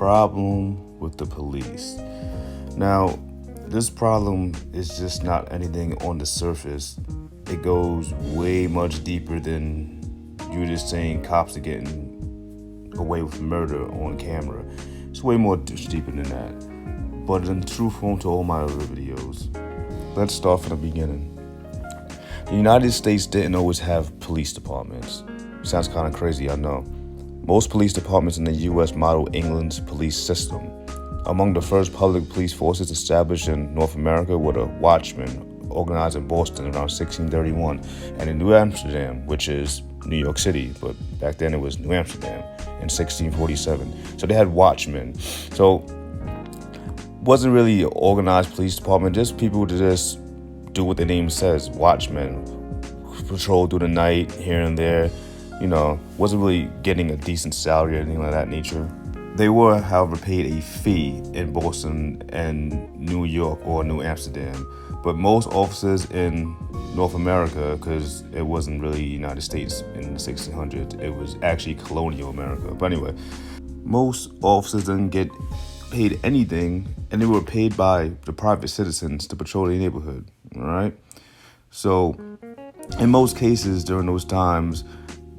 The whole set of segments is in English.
problem with the police. Now, this problem is just not anything on the surface. It goes way much deeper than you just saying cops are getting away with murder on camera. It's way more deeper than that. But in true form to all my other videos, let's start from the beginning. The United States didn't always have police departments. Sounds kind of crazy, I know. Most police departments in the U.S. model England's police system. Among the first public police forces established in North America were the Watchmen, organized in Boston around 1631, and in New Amsterdam, which is New York City, but back then it was New Amsterdam, in 1647. So they had Watchmen. So wasn't really an organized police department, just people to just do what the name says, Watchmen, patrol through the night here and there. Wasn't really getting a decent salary or anything like that nature. They were, however, paid a fee in Boston and New York or New Amsterdam. But most officers in North America, because it wasn't really United States in the 1600s, it was actually colonial America. But anyway, most officers didn't get paid anything, and they were paid by the private citizens to patrol their neighborhood, all right? So in most cases during those times,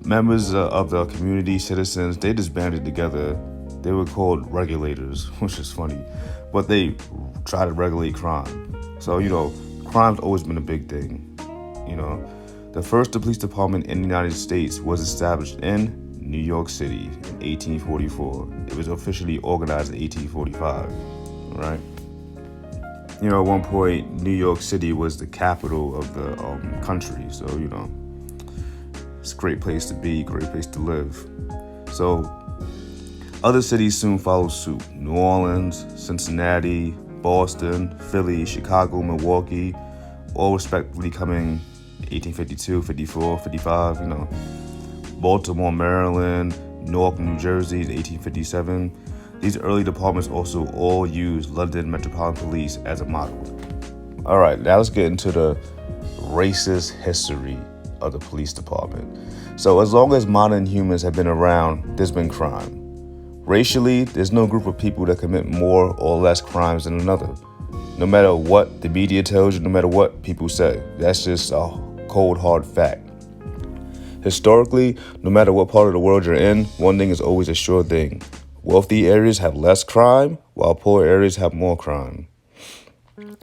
members of the community, citizens, they just banded together. They were called regulators, which is funny, but they try to regulate crime. So, crime's always been a big thing. The first police department in the United States was established in New York City in 1844. It was officially organized in 1845, right? At one point, New York City was the capital of the country. So, it's a great place to be, great place to live. So, other cities soon followed suit. New Orleans, Cincinnati, Boston, Philly, Chicago, Milwaukee, all respectively coming 1852, 54, 55, Baltimore, Maryland, Newark, New Jersey in 1857. These early departments also all used London Metropolitan Police as a model. All right, now let's get into the racist history of the police department. So as long as modern humans have been around, there's been crime. Racially, there's no group of people that commit more or less crimes than another. No matter what the media tells you, no matter what people say, that's just a cold, hard fact. Historically, no matter what part of the world you're in, one thing is always a sure thing. Wealthy areas have less crime, while poor areas have more crime.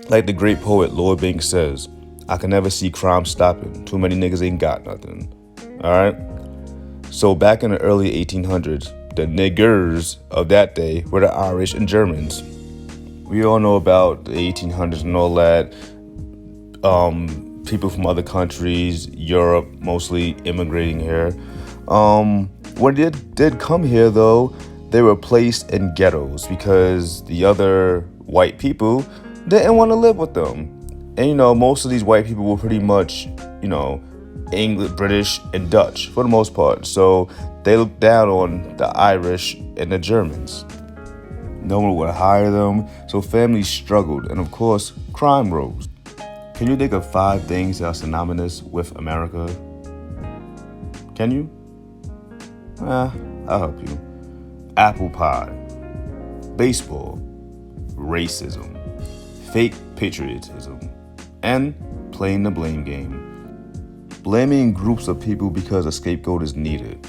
Like the great poet Lloyd Banks says, I can never see crime stopping. Too many niggas ain't got nothing. All right? So back in the early 1800s, the niggers of that day were the Irish and Germans. We all know about the 1800s and all that. People from other countries, Europe, mostly immigrating here. When they did come here, though, they were placed in ghettos because the other white people didn't want to live with them. And, most of these white people were pretty much, English, British, and Dutch for the most part. So they looked down on the Irish and the Germans. No one would hire them, so families struggled, and of course, crime rose. Can you think of 5 things that are synonymous with America? Can you? I'll help you. Apple pie, baseball, racism, fake patriotism, and playing the blame game. Blaming groups of people because a scapegoat is needed.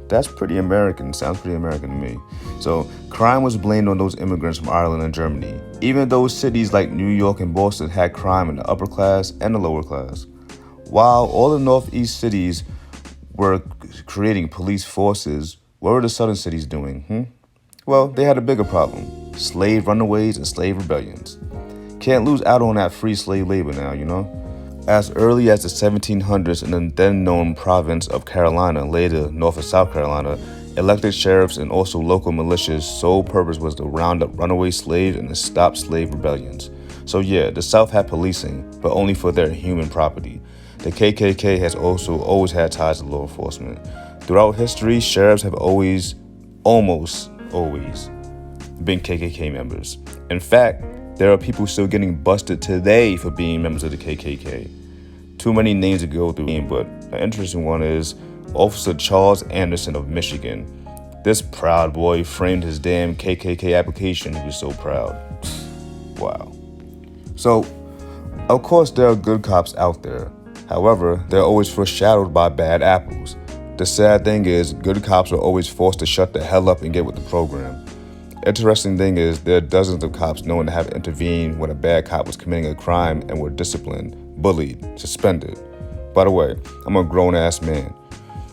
That's pretty American. Sounds pretty American to me. So crime was blamed on those immigrants from Ireland and Germany, even though cities like New York and Boston had crime in the upper class and the lower class. While all the northeast cities were creating police forces, what were the southern cities doing? Well, they had a bigger problem. Slave runaways and slave rebellions. Can't lose out on that free slave labor now, As early as the 1700s in the then-known province of Carolina, later North and South Carolina, elected sheriffs and also local militias' sole purpose was to round up runaway slaves and to stop slave rebellions. So yeah, the South had policing, but only for their human property. The KKK has also always had ties to law enforcement. Throughout history, sheriffs have almost always, been KKK members. In fact, there are people still getting busted today for being members of the KKK. Too many names to go through, but an interesting one is Officer Charles Anderson of Michigan. This proud boy framed his damn KKK application. He was so proud. Wow. So, of course, there are good cops out there. However, they're always foreshadowed by bad apples. The sad thing is, good cops are always forced to shut the hell up and get with the program. Interesting thing is, there are dozens of cops known to have intervened when a bad cop was committing a crime and were disciplined, bullied, suspended. By the way, I'm a grown-ass man.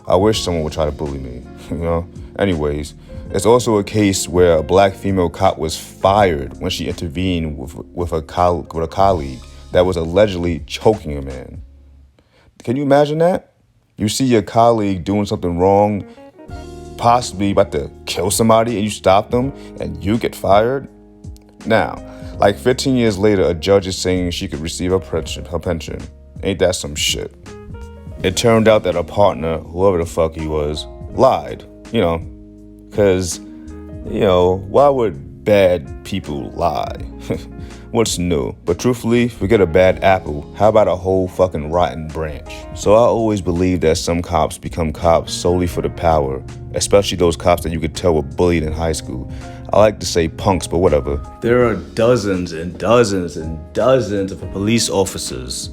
I wish someone would try to bully me, you know? Anyways, it's also a case where a black female cop was fired when she intervened with a colleague that was allegedly choking a man. Can you imagine that? You see your colleague doing something wrong, possibly about to kill somebody, and you stop them, and you get fired? Now, like 15 years later, a judge is saying she could receive her pension. Ain't that some shit? It turned out that her partner, whoever the fuck he was, lied. Because, why would bad people lie? What's new? But truthfully, forget a bad apple. How about a whole fucking rotten branch? So I always believe that some cops become cops solely for the power, especially those cops that you could tell were bullied in high school. I like to say punks, but whatever. There are dozens and dozens and dozens of police officers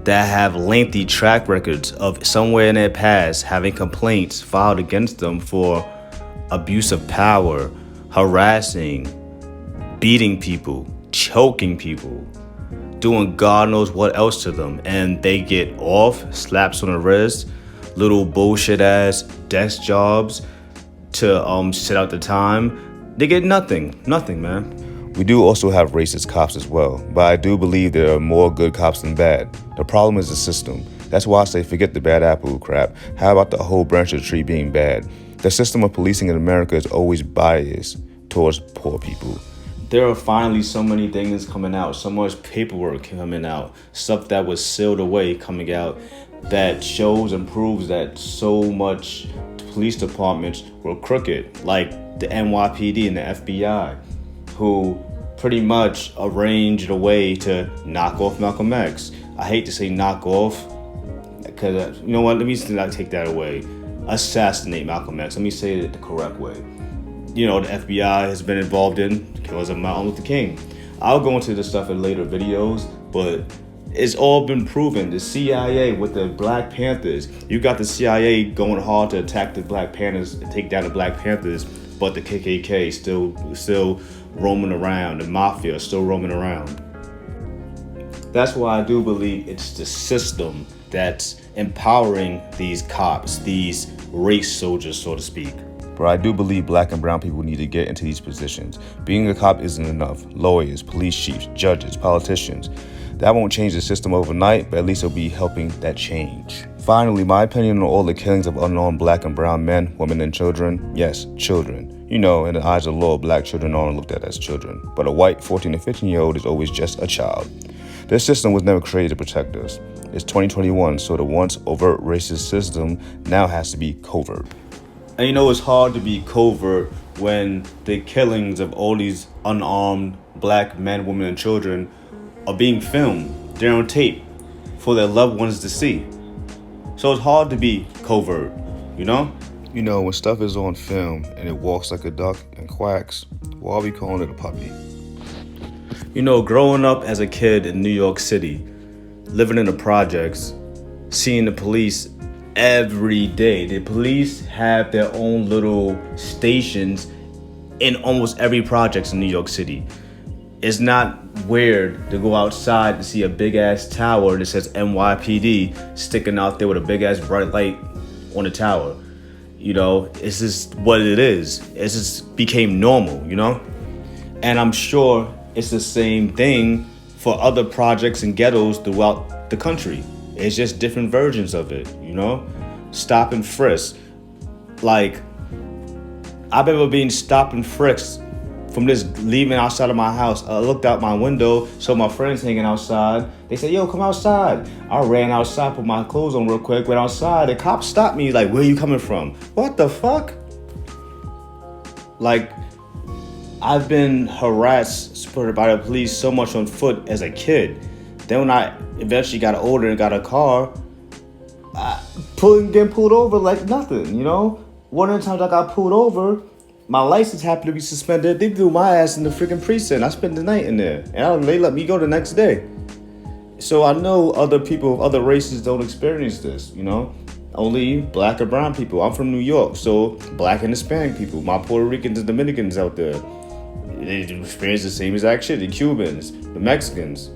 that have lengthy track records of somewhere in their past having complaints filed against them for abuse of power, harassing, beating people, choking people, doing God knows what else to them, and they get off, slaps on the wrist, little bullshit ass desk jobs to sit out the time. They get nothing, man. We do also have racist cops as well, but I do believe there are more good cops than bad. The problem is the system. That's why I say forget the bad apple crap. How about the whole branch of the tree being bad? The system of policing in America is always biased towards poor people. There are finally so many things coming out, so much paperwork coming out, stuff that was sealed away coming out that shows and proves that so much police departments were crooked, like the NYPD and the FBI, who pretty much arranged a way to knock off Malcolm X. I hate to say knock off, because you know what, let me not take that away. Assassinate Malcolm X. Let me say it the correct way. The FBI has been involved in the killings of Martin Luther King. I'll go into this stuff in later videos, but it's all been proven. The CIA with the Black Panthers, you got the CIA going hard to attack the Black Panthers and take down the Black Panthers, but the KKK still roaming around. The mafia is still roaming around. That's why I do believe it's the system that's empowering these cops, these race soldiers, so to speak. But I do believe black and brown people need to get into these positions. Being a cop isn't enough. Lawyers, police chiefs, judges, politicians. That won't change the system overnight, but at least it'll be helping that change. Finally, my opinion on all the killings of unarmed black and brown men, women, and children. Yes, children. In the eyes of the law, black children aren't looked at as children. But a white 14 to 15-year-old is always just a child. This system was never created to protect us. It's 2021, so the once overt racist system now has to be covert. And it's hard to be covert when the killings of all these unarmed black men, women, and children are being filmed. They're on tape for their loved ones to see. So it's hard to be covert, when stuff is on film and it walks like a duck and quacks, why are we calling it a puppy? Growing up as a kid in New York City, living in the projects, seeing the police every day. The police have their own little stations in almost every project in New York City. It's not weird to go outside to see a big ass tower that says NYPD sticking out there with a big ass bright light on the tower. It's just what it is. It just became normal, And I'm sure it's the same thing for other projects and ghettos throughout the country. It's just different versions of it, Stop and frisk. Like, I've ever been stopped and frisked from just leaving outside of my house. I looked out my window, saw my friends hanging outside. They said, yo, come outside. I ran outside, put my clothes on real quick, went outside. The cop stopped me, like, where you coming from? What the fuck? Like, I've been harassed by the police so much on foot as a kid. Then when I eventually got older and got a car, getting pulled over like nothing, One of the times I got pulled over, my license happened to be suspended. They threw my ass in the freaking precinct. I spent the night in there, and they let me go the next day. So I know other people of other races don't experience this, you know? Only black or brown people. I'm from New York, so black and Hispanic people. My Puerto Ricans and Dominicans out there, they experience the same exact shit. The Cubans, the Mexicans,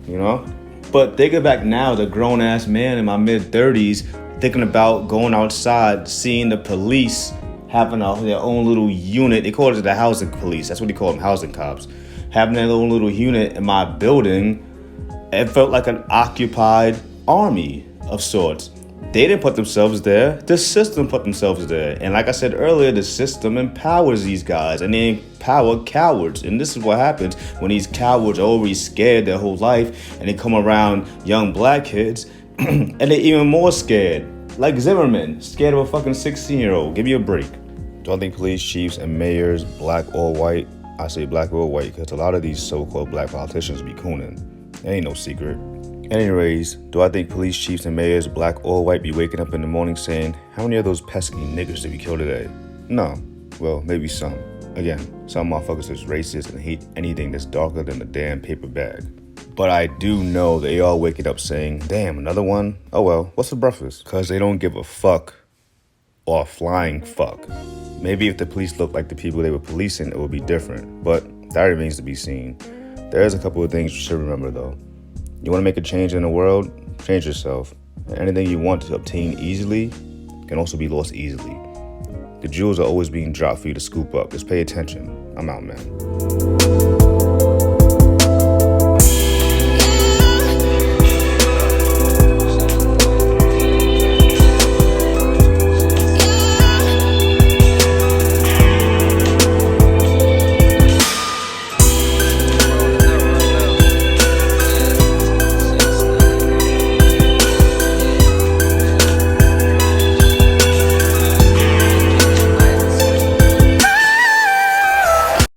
you know? But thinking back now, the grown-ass man in my mid-30s, thinking about going outside, seeing the police having their own little unit. They call it the housing police. That's what they call them, housing cops. Having their own little unit in my building, it felt like an occupied army of sorts. They didn't put themselves there. The system put themselves there. And like I said earlier, the system empowers these guys, and they empower cowards. And this is what happens when these cowards are already scared their whole life, and they come around young black kids and they're even more scared. Like Zimmerman, scared of a fucking 16-year-old. Give me a break. Do I think police chiefs and mayors, black or white? I say black or white because a lot of these so-called black politicians be cooning. It ain't no secret. Anyways, do I think police chiefs and mayors, black or white, be waking up in the morning saying, how many of those pesky niggas did we kill today? No. Well, maybe some. Again, some motherfuckers is racist and hate anything that's darker than a damn paper bag. But I do know they all waking up saying, damn, another one? Oh well, what's for breakfast? Because they don't give a fuck or a flying fuck. Maybe if the police looked like the people they were policing, it would be different. But that remains to be seen. There's a couple of things you should remember though. You want to make a change in the world? Change yourself. And anything you want to obtain easily can also be lost easily. The jewels are always being dropped for you to scoop up. Just pay attention. I'm out, man.